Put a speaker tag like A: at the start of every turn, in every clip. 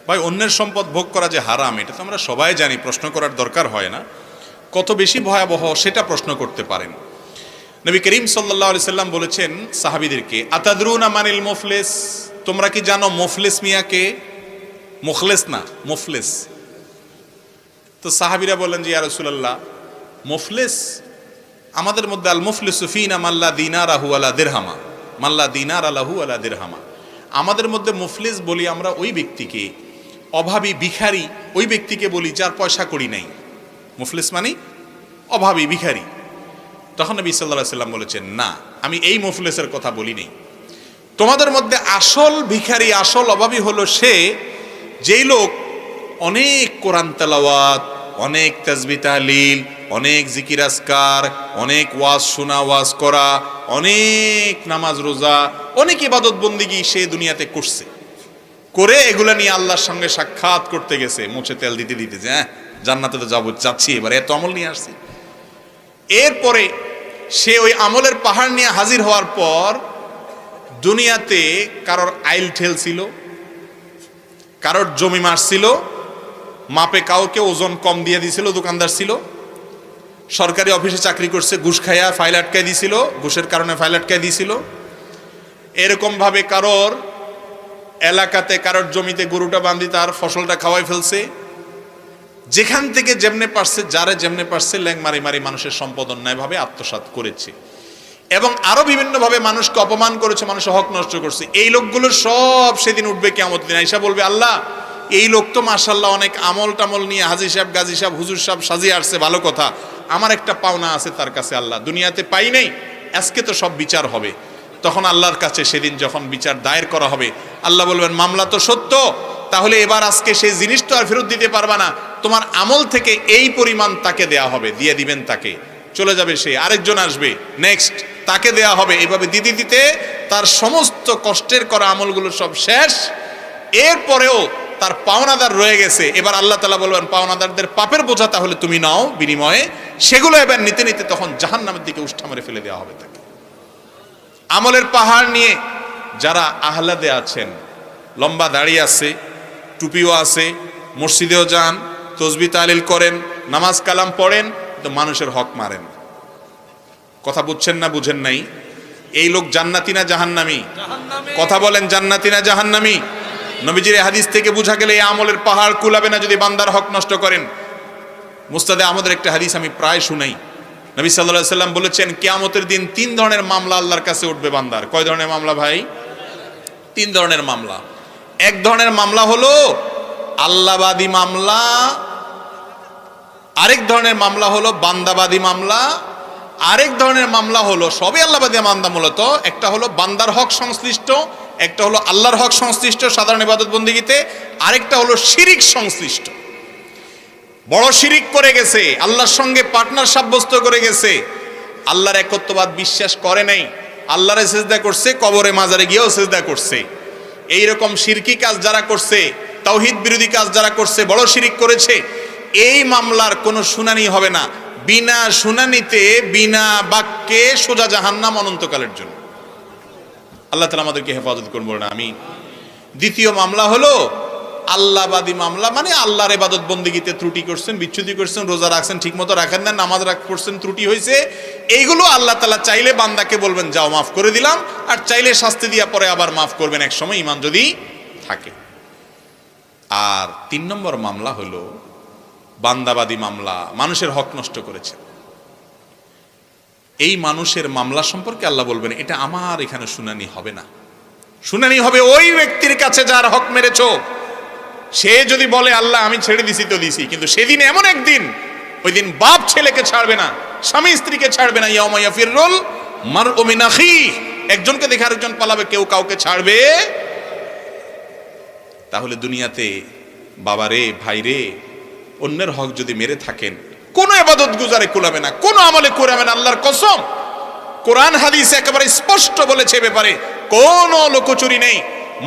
A: ভাই, অন্যের সম্পদ ভোগ করা যে হারাম এটা তো আমরা সবাই জানি, প্রশ্ন করার দরকার হয় না। কত বেশি ভয়াবহ সেটা প্রশ্ন করতে পারেন। নবী করিম সাল্লাল্লাহু আলাইহি সাল্লাম বলেছেন সাহাবীদেরকে, আতাদরুনা মানিল মুফলিস, তোমরা কি জানো মুফলিস মিয়াকে? মুখলেস না, মুফলিস। তো সাহাবীরা বললেন যে ইয়া রাসূলুল্লাহ, মুফলিস আমাদের মধ্যে আল মুফলিসু ফিনা মাল্লা দিনারাহু ওয়ালা দিরহামা, মাল্লা দিনারা লাহু ওয়ালা দিরহামা। আমাদের মধ্যে মুফলিস বলি আমরা ওই ব্যক্তিকে, অভাবী ভিখারি ওই ব্যক্তিকে বলি যার পয়সা কড়ি নাই। মুফলিস মানে অভাবী ভিখারি। তখন নবী সাল্লাল্লাহু আলাইহি সাল্লাম বলেছেন, না, আমি এই মুফলিসের কথা বলি নাই। তোমাদের মধ্যে আসল ভিখারি, আসল অভাবী হলো সে, যেই লোক অনেক কোরআন তেলাওয়াত, অনেক তাসবিহ তাহলিল, অনেক জিকির আজকার, অনেক ওয়াজ শোনা, ওয়াজ করা, অনেক নামাজ রোজা, অনেক ইবাদত বন্দেগী সে দুনিয়াতে করছে, করে এগুলা নিয়ে আল্লাহর সঙ্গে সাক্ষাৎ করতে গেছে, মুছে তেল দিতে দিতে, যে জান্নাতে তো যাবো, চাচ্ছি, এবার এত আমল নিয়ে আসছি। এরপরে সে ওই আমলের পাহাড় নিয়ে হাজির হওয়ার পর দুনিয়াতে কারোর আইল ঠেল ছিল, কারোর জমি মারছিল, মাপে কাউকে ওজন কম দিয়ে দিছিল, দোকানদার ছিল, সরকারি অফিসে চাকরি করছে, ঘুষ খাইয়া ফাইল আটকায় দিছিল, ঘুষের কারণে ফাইল আটকায় দিছিল। এরকম ভাবে কারোর এলাকাতে, কারোর জমিতে গরুটা বান্ধি তার ফসলটা খাওয়াই ফেলছে। যেখান থেকে যেমনে পারছে, যারে যেমনে পারছে, ল্যাং মারি মারি মানুষের সম্পদ অন্যায়ভাবে আত্মসাৎ করেছে, এবং আরো বিভিন্নভাবে মানুষকে অপমান করেছে, মানুষের হক নষ্ট করছে। এই লোকগুলোর সব সেদিন উঠবে কিয়ামত দিন, আইসা বলবে, আল্লাহ, এই লোক তো মাশাআল্লাহ অনেক আমল টামল নিয়ে হাজী সাহেব, গাজী সাহেব, হুজুর সাহেব সাজিয়ে আসছে, ভালো কথা, আমার একটা পাওনা আছে তার কাছে, আল্লাহ দুনিয়াতে পাই নাই, আজকে তো সব বিচার হবে। তখন আল্লাহর কাছে সেদিন যখন বিচার দায়ের করা হবে, আল্লাহ বলবেন, মামলা তো সত্য, তাহলে এবার আজকে সেই জিনিস তো আর ফেরত দিতে পারবা না, তোমার আমল থেকে এই পরিমাণ তাকে দেয়া হবে, দিয়ে দিবেন তাকে, চলে যাবে সে, আরেকজন আসবে, নেক্সট তাকে দেয়া হবে, এভাবে দিতে দিতে তার সমস্ত কষ্টের করা আমলগুলো সব শেষ। এরপরেও তার পাওনাদার রয়ে গেছে, এবার আল্লাহ তাআলা বলবেন, পাওনাদারদের পাপের বোঝা তাহলে তুমি নাও বিনিময়ে, সেগুলো এবার নিতে নিতে তখন জাহান্নামের দিকে উষ্ঠা মেরে ফেলে দেওয়া হবে তাকে। আমলের পাহাড় নিয়ে যারা আহ্লাদে আছেন, লম্বা দাড়ি আছে, টুপিও আছে, মসজিদেও যান, তসবিহ তাহলিল করেন, নামাজ কালাম পড়েন, তো মানুষের হক মারেন। কথা বুঝছেন না বুঝেন নাই? এই লোক জান্নাতি না জাহান্নামী? কথা বলেন, জান্নাতি না জাহান্নামী? নবীজির হাদিস থেকে বোঝা গেলে এই আমলের পাহাড় কুলাবে না যদি বান্দার হক নষ্ট করেন। মুস্তাদে আমাদের একটা হাদিস আমি প্রায় শুনাই, নবী সাল্লাল্লাহু আলাইহি সাল্লাম বলেছেন, কিয়ামতের দিন 3 ধরনের মামলা আল্লাহর কাছে উঠবে বান্দার। কয় ধরনের মামলা ভাই? 3 ধরনের মামলা। এক ধরনের মামলা হলো আল্লাহবাদী মামলা, আরেক ধরনের মামলা হলো বান্দাবাদী মামলা, আরেক ধরনের মামলা হলো সবই আল্লাহবাদী মামলা মূলত, একটা হলো বান্দার হক সংশ্লিষ্ট, একটা হলো আল্লাহর হক সংশ্লিষ্ট সাধারণ ইবাদত বন্দেগীতে, আরেকটা হলো শিরিক সংশ্লিষ্ট। বড় শিরিক করে গেছে, আল্লাহর সঙ্গে পার্টনার সাব্যস্ত করে গেছে, আল্লাহর একত্ববাদ বিশ্বাস করে নাই, আল্লাহরে সিজদা করছে, কবরে মাজারে গিয়েও সিজদা করছে। এইরকম শিরকি কাজ যারা করছে, তাওহীদ বিরোধী কাজ যারা করছে, বড় শিরিক করেছে, এই মামলার কোনো শুনানি হবে না, বিনা শুনানিতে, বিনা বাক্যে সোজা জাহান্নাম অনন্তকালের জন্য। আল্লাহ তাআলা আমাদেরকে হেফাজত করুন, বলেন আমিন। দ্বিতীয় মামলা হলো আল্লাহবাদী মামলা, মানে আল্লাহর ইবাদত বন্দেগীতে ত্রুটি করছেন, বিচ্যুতি করছেন, রোজা রাখছেন ঠিকমতো রাখেন না, নামাজ পড়ছেন ত্রুটি হয়েছে, এইগুলো আল্লাহ তাআলা চাইলে বান্দাকে বলবেন যাও মাফ করে দিলাম, আর চাইলে শাস্তি দিয়া পরে আবার মাফ করবেন এক সময়, ঈমান যদি থাকে। আর 3 নম্বর মামলা হলো বান্দাবাদী মামলা, মানুষের হক নষ্ট করেছে। এই মানুষের মামলা সম্পর্কে আল্লাহ বলবেন, এটা আমার এখানে শুনানি হবে না, শুনানি হবে ওই ব্যক্তির কাছে যার হক মেরেছো। সে যদি বলে আল্লাহ আমি ছেড়ে দিছি তো দিছি, কিন্তু সেদিন এমন একদিন, ওই দিন বাপ ছেলেকে ছাড়বে না, স্বামী স্ত্রীকে ছাড়বে না, ইয়াউমা ইয়াফিরুল মারউ মিন আখিহি, একজনকে দেখে আরেকজন পালাবে, কেউ কাউকে ছাড়বে। তাহলে দুনিয়াতে বাবারে, ভাইরে, অন্যের হক যদি মেরে থাকেন, কোন ইবাদত গুজারে কুলাবে না, কোন আমলে কুলাবে না, আল্লাহর কসম। কোরআন হাদিস একেবারে স্পষ্ট বলেছে ব্যাপারে, কোন লোকচুরি নেই।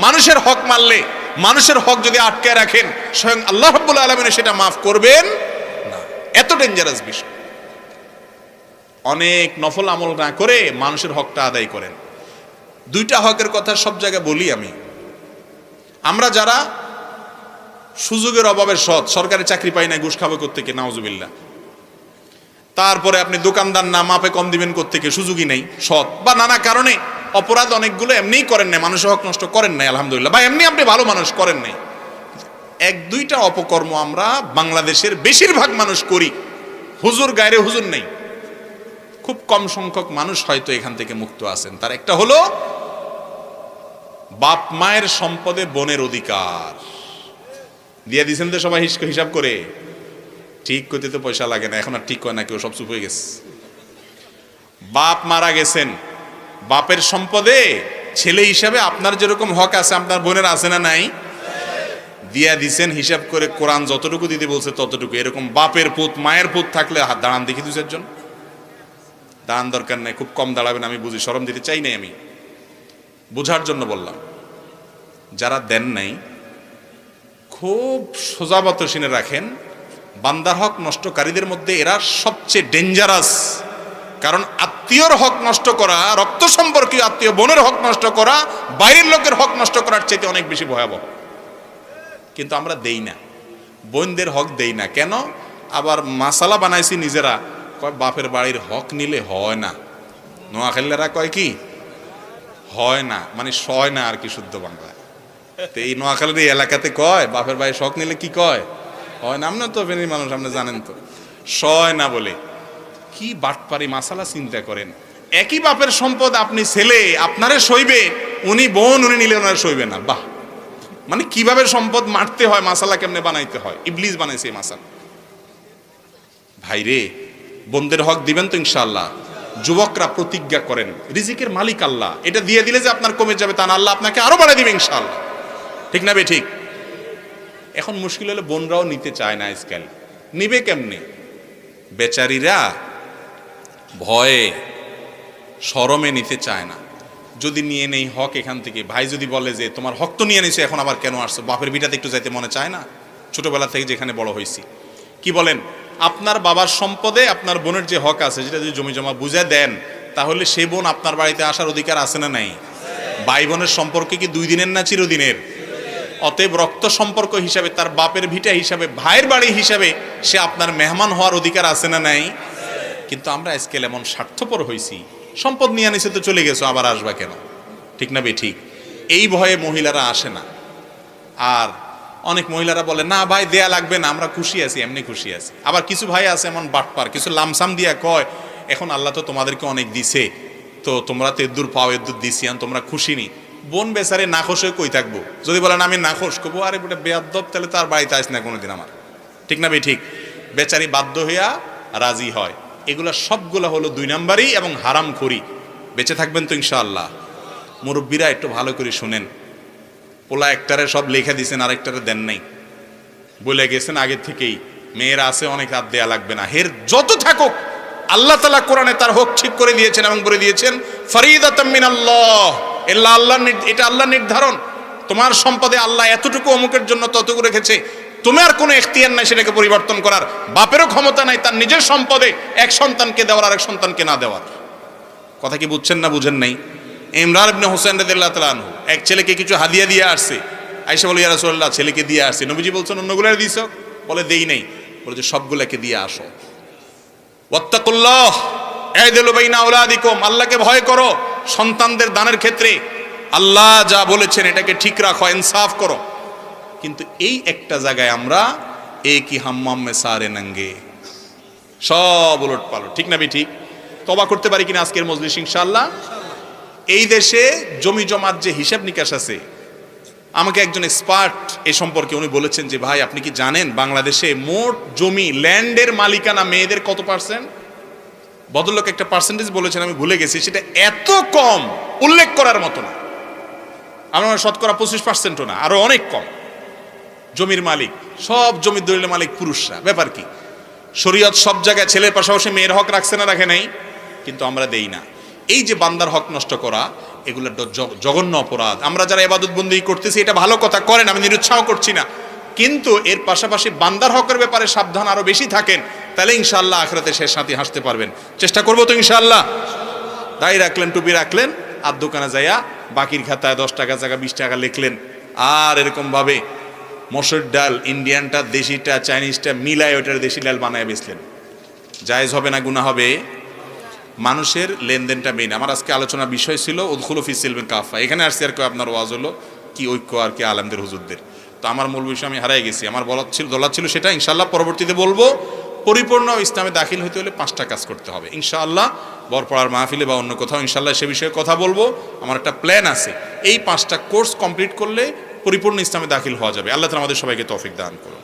A: মানুষের হক মারলে, মানুষের হক যদি আটকে রাখেন, স্বয়ং আল্লাহ রাব্বুল আলামিন সেটা মাফ করবেন না। এত ডেঞ্জারাস বিষয়। অনেক নফল আমল না করে মানুষের হকটা আদায় করেন। 2টা হকের কথা সব জায়গায় বলি আমি। আমরা যারা সুযোগের অভাবে সৎ, সরকারি চাকরি পাই না, ঘুষ খাবে কোত্থেকে, নাউজুবিল্লাহ। তারপরে আপনি দোকানদার না, মাপে কম দিবেন কোত্থেকে, সুযোগই নেই, সৎ বা নানা কারণে অপরাধ অনেকগুলো এমনিই করেন নাই, মানুষের হক নষ্ট করেন নাই আলহামদুলিল্লাহ, বা এমনি আপনি ভালো মানুষ করেন নাই। এক দুইটা অপকর্ম আমরা বাংলাদেশের বেশিরভাগ মানুষ করি, হুজুর গায়রে হুজুর নেই, খুব কম সংখ্যক মানুষ হয়তো এখান থেকে মুক্ত আছেন। তার একটা হলো বাপ মায়ের সম্পদে বোনের অধিকার দিয়ে দিয়েছেন তো সবাই হিসাব করে। ঠিক করতে তো পয়সা লাগে না, এখন আর ঠিক হয় না কেউ, সব চুপ হয়ে গেছে। বাপ মারা গেছেন, বাপের সম্পদে ছেলে হিসাবে আপনার যেরকম হক আছে আপনার বোনের আছে না নাই, দিয়া দিছেন হিসাব করে। কোরআন যতটুকু দিতে বলছে ততটুকু। এরকম বাপের পুত মায়ের পুত থাকলে হাত দাঁড়ান দেখি দু চারজন, দাঁড়ান দরকার নাই, খুব কম দাঁড়াবেন, আমি বুঝি, শরম দিতে চাই নাই, আমি বোঝার জন্য বললাম। যারা দেন নাই খুব সোজাবত শুনে রাখেন, বান্দার হক নষ্টকারীদের মধ্যে এরা সবচেয়ে ডেঞ্জারাস। কারণ আত্মীয়র হক নষ্ট করা, রক্ত সম্পর্কীয় আত্মীয় বোনের হক নষ্ট করা, বাইরের লোকের হক নষ্ট করার চাইতে অনেক বেশি ভয়াবহ। কিন্তু আমরা দেই না, বোনদের হক দেই না। কেন? আবার মাসালা বানাইছি নিজেরা, কয় বাপের বাড়ির হক নিলে হয় না। নোয়াখালীরা কয় কি হয় না, মানে সয় না আর কি, শুদ্ধ বাংলায়। তো এই নোয়াখালীর এই এলাকাতে কয় বাপের বাড়ির হক নিলে কি কয়, হয় না। আপনার তো ফেনীর মানুষ, আপনি জানেন তো, সয় না বলে। কি বাটপারি মাসালা চিন্তা করেন। একই বাপের সম্পদ, আপনি ছেলে আপনারে সইবে, উনি বোন উনি নিলে ওনারা সইবে না। বাহ, মানে কিভাবে সম্পদ মারতে হয়, মাসালা কেমনে বানাইতে হয়, ইবলিস বানাইছে এই মাসালা। ভাইরে, বোনদের হক দিবেন তো ইনশাআল্লাহ। যুবকরা প্রতিজ্ঞা করেন, রিজিকের মালিক আল্লাহ, এটা দিয়ে দিলে যে আপনার কমে যাবে তা না, আল্লাহ আপনাকে আরো বাড়ায় দিবে ইনশাআল্লাহ। ঠিক না বে ঠিক? এখন মুশকিল হলে বোনরাও নিতে চায় না আজকাল। নিবে কেমনে? বেচারীরা ভয়ে শরমে নিতে চায় না। যদি নিয়ে নেই হক এখান থেকে, ভাই যদি বলে যে তোমার হক তো নিয়ে নিছো, এখন আবার কেন আসছো, বাপের বিটাতে একটু যাইতে মনে চায় না? ছোটবেলা থেকে যেখানে বড় হয়েছি, কি বলেন, আপনার বাবার সম্পদে আপনার বোনের যে হক আছে, যেটা যদি জমি জমা বুঝে দেন, তাহলে সে বোন আপনার বাড়িতে আসার অধিকার আছে না নাই? ভাই বোনের সম্পর্কে কি 2 দিনের না চিরদিনের? অতএব রক্ত সম্পর্ক হিসাবে, তার বাপের ভিটা হিসাবে, ভাইয়ের বাড়ি হিসাবে সে আপনার মেহমান হওয়ার অধিকার আছে না নাই? কিন্তু আমরা আজকাল এমন স্বার্থপর হয়েছি, সম্পদ নিয়ে আনিছে তো চলে গেছো, আবার আসবা কেন? ঠিক না বে ঠিক? এই ভয়ে মহিলারা আসে না। আর অনেক মহিলারা বলে না ভাই দেয়া লাগবে না, আমরা খুশি আছি, এমনি খুশি আছি। আবার কিছু ভাই আছে এমন বাটপার, কিছু লামসাম দিয়া কয় এখন আল্লাহ তো তোমাদেরকে অনেক দিছে, তো তোমরা তো এদ্দুর পাও, এদ্দুর দিছি, তোমরা খুশি নি। বোন বেচারে নাখোশ হয়ে কই থাকবো? যদি বলেন আমি নাখোশ, কবো আরে বেটা বেয়াদ্দব, তাহলে তার বাড়িতে আস না কোনোদিন আমার। ঠিক না বে ঠিক? বেচারি বাধ্য হইয়া রাজি হয়। এগুলা সবগুলা হলো 2 নাম্বারই এবং হারাম খড়ি। বেঁচে থাকবেন তো ইনশাআল্লাহ। মুরব্বীরা একটু ভালো করে শুনেন, পোলা একটারে সব লেখা দিয়েছেন, আরেকটারে দেন নাই, বলে গেছেন আগে থেকেই মেয়েরা আছে অনেক, রাত দেয়া লাগবে না। হের যত থাকুক, আল্লাহ তাআলা কোরআনে তার হক ঠিক করে দিয়েছেন এবং বলে দিয়েছেন ফরিদাতাম মিনাল্লাহ, এটা আল্লাহর নির্ধারণ। তোমার সম্পদে আল্লাহ এতটুকু অমুকের জন্য ততটুকু রেখেছে, তোমার কোনো এখতিয়ার নাই সেটাকে পরিবর্তন করার, বাপেরও ক্ষমতা নাই তার নিজের সম্পদে এক সন্তানকে দেওয়ার আর এক সন্তানকে না দেওয়ার। কথা কি বুঝছেন না বুঝেন নাই? ইমরান ইবনে হোসেন রাদিয়াল্লাহু তাআলা আনহু এক ছেলেকে কিছু হাদিয়া দিয়ে আসছে। আয়েশা বলে ইয়া রাসূলুল্লাহ, ছেলেকে দিয়ে আসছে। নবীজি বলছেন অন্যগুলোরে দিছো? বলে দেই নাই। বলে যে সবগুলোকে দিয়ে আসো। ওয়াত্তাকুল্লাহ আ'দিলু বাইনা আওলাদিকুম, আল্লাহকে ভয় করো সন্তানদের দানের ক্ষেত্রে। আল্লাহ যা বলেছেন এটাকে ঠিক রাখো, ইনসাফ করো। কিন্তু এই একটা জায়গায় আমরা একই হাম্মাম মে সারে নঙ্গে, সব উলট পালট। ঠিক না বে ঠিক? তওবা করতে পারি কিনা আজকের মজলিস ইনশাআল্লাহ? এই দেশে জমি জমার যে হিসাব নিকাশ আছে, আমাকে একজন এক্সপার্ট এ সম্পর্কে উনি বলেছেন যে ভাই আপনি কি জানেন বাংলাদেশে মোট জমি ল্যান্ডের মালিকানা মেয়েদের কত পার্সেন্ট? ভদ্রলোক একটা পার্সেন্টেজ বলেছেন, আমি ভুলে গেছি, সেটা এত কম উল্লেখ করার মতো না। আমার শতকরা 25%ও না, আরো অনেক কম। জমির মালিক, সব জমির দলিলের মালিক পুরুষরা। ব্যাপার কি? শরীয়ত সব জায়গায় ছেলের পাশাপাশি মেয়ের হক রাখছে না রাখে নাই? কিন্তু আমরা দেই না। এই যে বান্দার হক নষ্ট করা, এগুলো জঘন্য অপরাধ। আমরা যারা ইবাদত বন্দেগী করতেছি এটা ভালো কথা, করেন, আমি নিরুৎসাহ করছি না, কিন্তু এর পাশাপাশি বান্দার হকের ব্যাপারে সাবধান আরো বেশি থাকেন, তাহলে ইনশাআল্লাহ আখিরাতে শেষ সাথী হাসতে পারবেন। চেষ্টা করবো তো ইনশাআল্লাহ। দাড়ি রাখলেন, টুপি রাখলেন, আর দোকানে যাইয়া বাকির খাতায় 10 টাকা জায়গা 20 টাকা লিখলেন, আর এরকম ভাবে মসুর ডাল ইন্ডিয়ানটা দেশিটা চাইনিজটা মিলায় ওটার দেশি ডাল বানায় বেচলেন, জায়েজ হবে না গুনাহ হবে? মানুষের লেনদেনটা মেইন। আমার আজকে আলোচনার বিষয় ছিল উদখুলু ফি সিলমিন কাফা। এখানে আসছে আর কেউ আপনার ওয়াজ হলো কি ঐক্য আর কি আলেমদের হুজুরদের। তো আমার মূল বিষয় আমি হারাই গেছি। আমার বলার ছিল সেটা ইনশাআল্লাহ পরবর্তীতে বলবো। পরিপূর্ণ ইসলামে দাখিল হইতে হলে 5টা কাজ করতে হবে ইনশাআল্লাহ। বরপড়ার মাহফিলে বা অন্য কোথাও ইনশাআল্লাহ সে বিষয়ে কথা বলবো। আমার একটা প্ল্যান আছে, এই 5টা কোর্স কমপ্লিট করলে পরিপূর্ণ ইসলামে দাখিল হওয়া যাবে। আল্লাহ তাআলা আমাদের সবাইকে তৌফিক দান করুন।